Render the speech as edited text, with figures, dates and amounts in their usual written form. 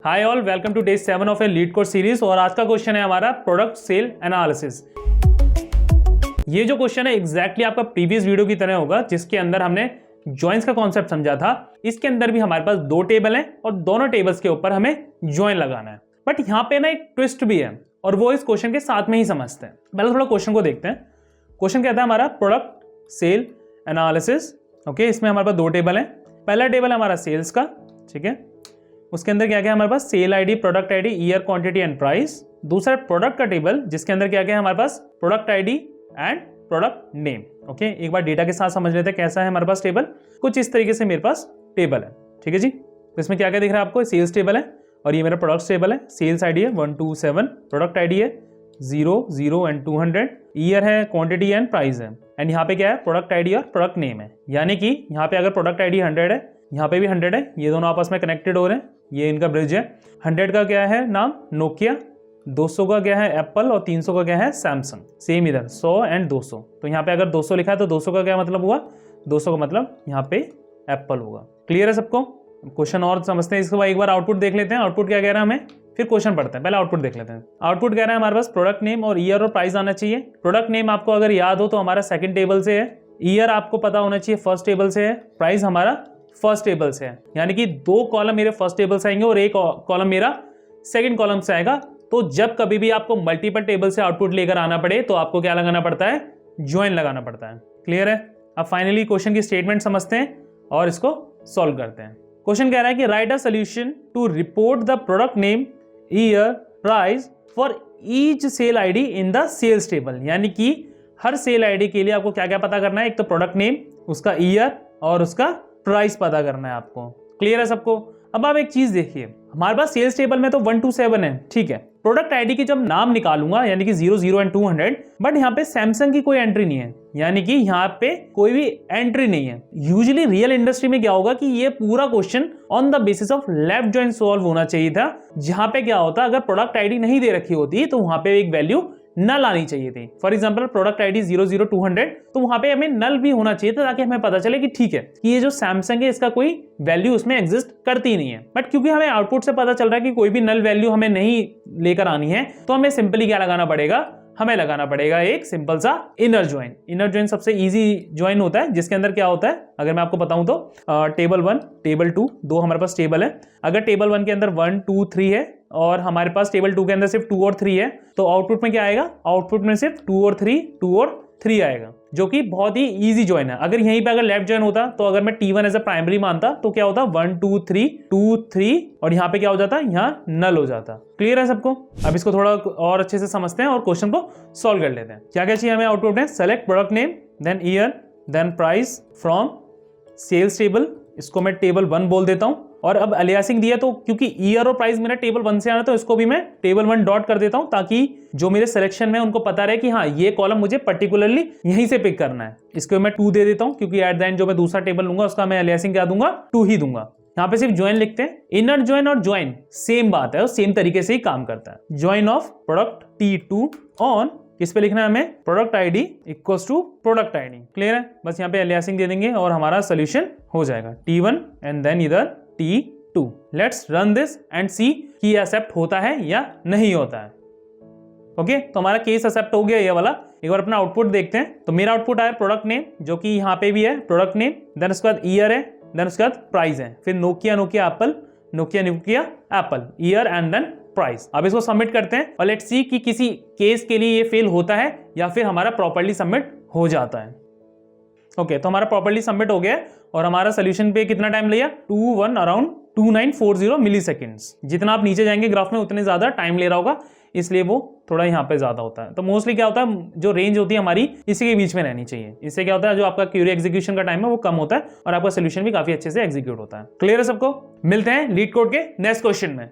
Hi all, welcome to day 7 of a lead course series. और आज का question है हमारा प्रोडक्ट सेल एनालिसिस। ये जो क्वेश्चन है एग्जैक्टली आपका प्रीवियस वीडियो की तरह होगा जिसके अंदर हमने जॉइंस का कॉन्सेप्ट समझा था। इसके अंदर भी हमारे पास दो टेबल हैं और दोनों टेबल्स के ऊपर हमें जॉइन लगाना है। बट यहाँ पे ना एक ट्विस्ट भी है और वो इस क्वेश्चन के साथ में ही समझते हैं। पहले थोड़ा क्वेश्चन को देखते हैं। क्वेश्चन कहता है हमारा प्रोडक्ट सेल एनालिसिस। ओके, इसमें हमारे पास दो टेबल हैं। पहला टेबल है हमारा सेल्स का, ठीक है। उसके अंदर क्या क्या है हमारे पास, sale ID, product ID, year, quantity and price. दूसरा प्रोडक्ट का टेबल जिसके अंदर क्या क्या है हमारे पास, product ID and product name. Okay, एक बार डेटा के साथ समझ लेते हैं कैसा है हमारे पास टेबल। कुछ इस तरीके से मेरे पास टेबल है, ठीक है जी। तो इसमें क्या क्या दिख रहा है आपको, सेल्स टेबल है और ये मेरा प्रोडक्ट्स टेबल है। सेल्स आईडी है 127, प्रोडक्ट आईडी है 0, 0 एंड 200, ईयर है, क्वांटिटी एंड प्राइस है। एंड यहाँ पे क्या है, प्रोडक्ट आईडी और प्रोडक्ट नेम है। यानी कि यहाँ पे अगर प्रोडक्ट आईडी 100 है, यहाँ पे भी 100 है, ये दोनों आपस में कनेक्टेड हो रहे हैं, ये इनका ब्रिज है। 100 का क्या है नाम, नोकिया। 200 का क्या है, एप्पल। और 300 का क्या है, सैमसंग। सेम इधर 100 एंड 200। तो यहाँ पे अगर 200 लिखा है तो 200 का क्या मतलब हुआ, 200 का मतलब यहाँ पे एप्पल होगा। क्लियर है सबको। क्वेश्चन और समझते हैं, इसके बाद एक बार आउटपुट देख लेते हैं। आउटपुट क्या कह रहा है हमें, फिर क्वेश्चन पढ़ते हैं। पहले आउटपुट देख लेते हैं। आउटपुट कह रहा है हमारे पास प्रोडक्ट नेम और ईयर और प्राइस आना चाहिए। प्रोडक्ट नेम आपको अगर याद हो तो हमारा सेकंड टेबल से है, ईयर आपको पता होना चाहिए फर्स्ट टेबल से है, प्राइस हमारा फर्स्ट टेबल से है। यानी कि दो कॉलम मेरे फर्स्ट टेबल से आएंगे और एक कॉलम मेरा सेकंड कॉलम से आएगा। तो जब कभी भी आपको मल्टीपल टेबल से आउटपुट लेकर आना पड़े तो आपको क्या लगाना पड़ता है, ज्वाइन लगाना पड़ता है। क्लियर है। अब फाइनली क्वेश्चन की स्टेटमेंट समझते हैं और इसको सॉल्व करते हैं। क्वेश्चन कह रहा है कि write a solution to report the product name, year, price for each sale ID in the sales table. यानी कि हर सेल आईडी के लिए आपको क्या क्या पता करना है, एक तो प्रोडक्ट नेम, उसका ईयर और उसका प्राइस पता करना है आपको। क्लियर है सबको। अब आप एक चीज देखिए, हमारे पास सेल्स टेबल में तो 127 है, ठीक है। प्रोडक्ट आईडी की जब नाम निकालूंगा यानी कि 0, 0 एंड 200, बट यहाँ पे सैमसंग की कोई एंट्री नहीं है, यानी कि यहाँ पे कोई भी एंट्री नहीं है। यूजुअली रियल इंडस्ट्री में क्या होगा कि ये पूरा question on the basis of left join solve होना चाहिए था, जहां पे क्या होता अगर प्रोडक्ट आईडी नहीं दे रखी होती तो वहां पे एक वैल्यू नल आनी चाहिए थी। फॉर एग्जांपल प्रोडक्ट आईडी 0, 0, 200, तो वहां पे हमें नल भी होना चाहिए था ताकि हमें पता चले कि ठीक है कि ये जो सैमसंग है इसका कोई वैल्यू उसमें एग्जिस्ट करती नहीं है। बट क्योंकि हमें आउटपुट से पता चल रहा है कि कोई भी नल वैल्यू हमें नहीं लेकर आनी है, तो हमें सिंपली क्या लगाना पड़ेगा, हमें लगाना पड़ेगा एक सिंपल सा इनर ज्वाइन। इनर ज्वाइन सबसे इजी ज्वाइन होता है, जिसके अंदर क्या होता है अगर मैं आपको बताऊं तो टेबल 1, टेबल 2, दो हमारे पास टेबल है। अगर टेबल 1 के अंदर 1, 2, 3 है और हमारे पास टेबल 2 के अंदर सिर्फ 2 और 3 है, तो आउटपुट में क्या आएगा, आउटपुट में सिर्फ 2 और 3, 2 और 3 आएगा, जो कि बहुत ही इजी ज्वाइन है। अगर यहीं पे अगर लेफ्ट ज्वाइन होता तो अगर मैं T1 एज ए प्राइमरी मानता तो क्या होता, 1, 2, 3, 2, 3 और यहाँ पे क्या हो जाता, यहाँ नल हो जाता। क्लियर है सबको। अब इसको थोड़ा और अच्छे से समझते हैं और क्वेश्चन को सॉल्व कर लेते हैं। क्या क्या चाहिए हमें आउटपुट में, select product name, then year, then price from sales table. इसको मैं टेबल 1 बोल देता हूं। और अब अलियासिंग दिया तो क्योंकि ईयर और प्राइस मेरा टेबल 1 से आना तो इसको भी मैं टेबल 1 डॉट कर देता हूं, ताकि जो मेरे सिलेक्शन में उनको पता रहे कि हाँ ये कॉलम मुझे पर्टिकुलरली यहीं से पिक करना है। इसको मैं 2 दे देता हूं क्योंकि एट द एंड जो मैं दूसरा टेबल लूंगा उसका मैं अलियासिंग क्या दूंगा, 2 ही दूंगा। यहाँ पे सिर्फ ज्वाइन लिखते हैं। इनर ज्वाइन और ज्वाइन सेम बात है और सेम तरीके से ही काम करता है। Join of product T2 on, किस पे लिखना है हमें, product ID equals to product ID. Clear है। बस यहाँ पे अलियासिंग दे देंगे और हमारा सोल्यूशन हो जाएगा T1 एंड देन इधर T2। Let's run this and see कि एक्सेप्ट होता है या नहीं होता है। ओके, तो हमारा केस एक्सेप्ट हो गया ये वाला। एक बार अपना आउटपुट देखते हैं। तो मेरा आउटपुट आया प्रोडक्ट नेम, जो कि यहाँ पे भी है प्रोडक्ट नेम, देन उसके बाद ईयर है, देन उसके बाद प्राइस है, फिर Nokia, Nokia Apple, Nokia, Nokia Apple, year and then price. अब इसको सबमिट करते हैं और लेट्स सी कि किसी केस के लिए ये फेल होता है या फिर हमारा प्रॉपर्ली सबमिट हो जाता है। ओके, तो हमारा प्रॉपर्ली सबमिट हो गया और हमारा सोल्यूशन पे कितना टाइम लिया, 2 अराउंड 2940 मिली सेकेंड्स। जितना आप नीचे जाएंगे ग्राफ में उतने ज्यादा टाइम ले रहा होगा, इसलिए वो थोड़ा यहाँ पे ज्यादा होता है। तो मोस्टली क्या होता है, जो रेंज होती है हमारी इसी के बीच में रहनी चाहिए। इससे क्या होता है, जो आपका क्यूरी एग्जीक्यूशन का टाइम है वो कम होता है और आपका सोल्यूशन भी काफी अच्छे से एग्जीक्यूट होता है। क्लियर है सबको। मिलते हैं लीड कोड के नेक्स्ट क्वेश्चन में।